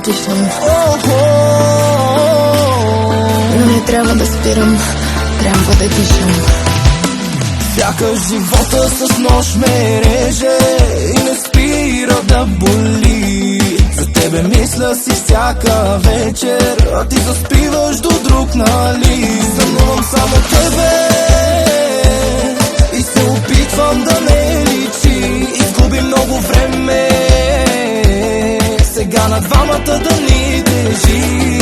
дишам. Но не трябва да спирам, трябва да дишам. Сякаш живота с нож ме реже и не спира да боли. За тебе мисля си всяка вечер, а ти заспиваш до друг, нали? Сънувам само тебе и се опитвам да не личи. Изгуби много време сега на двамата да ни тежи.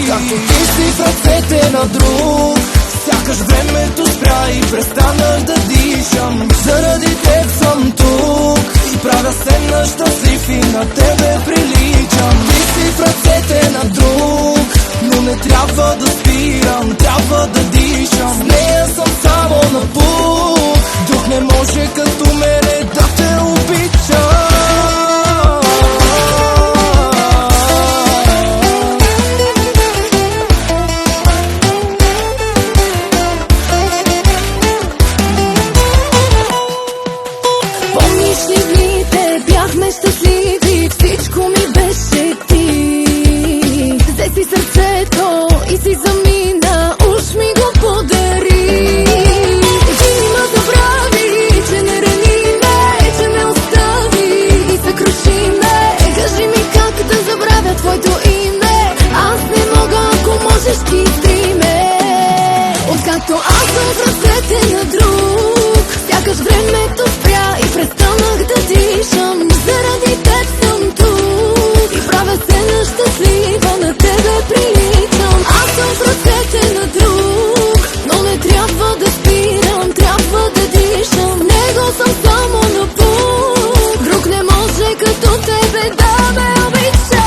Както ти си в ръцете на друг, сякаш времето спря и престанах да дишам. Заради теб съм тук и правя се на щастлив и на тебе приличам. Ти си в ръцете на друг, но не трябва да спирам, трябва да дишам. С нея съм само на пук, друг не може като мене да те обичам. Щастливи, всичко ми беше ти. Взе си сърцето и си замина, уж ми го подари. Ти ма забрави, че не рани ме, че ме остави и съкруши ме. Кажи ми как да забравя твоето име, аз не мога, ако можеш ти ме. Откакто аз съм в ръцете на друг, сякаш времето спря и престанах да дишам. Заради теб съм тук и правя се на щастлива, на тебе приличам. Аз съм в ръцете на друг, но не трябва да спирам, трябва да дишам. Него съм само на пук, друг не може като тебе да ме обича.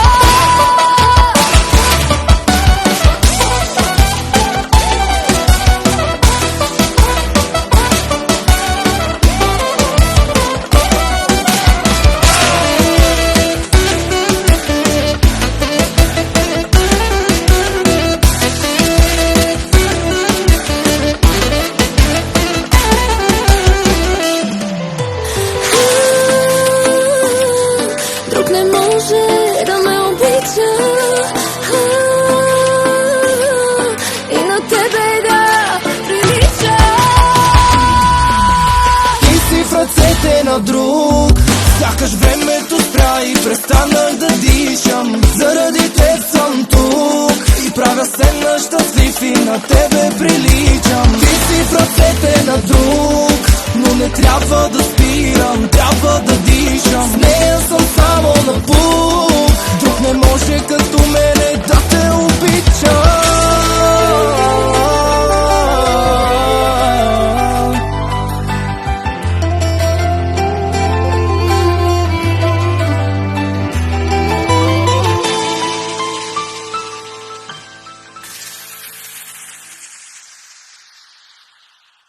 Да ме обича и на тебе да прилича. Ти си в ръцете на друг, сякаш времето спря и престанах да дишам. Заради теб съм тук и правя се на щастлив и на тебе приличам. Ти си в ръцете на друг, но не трябва да спирам, трябва да дишам. С нея съм само на път.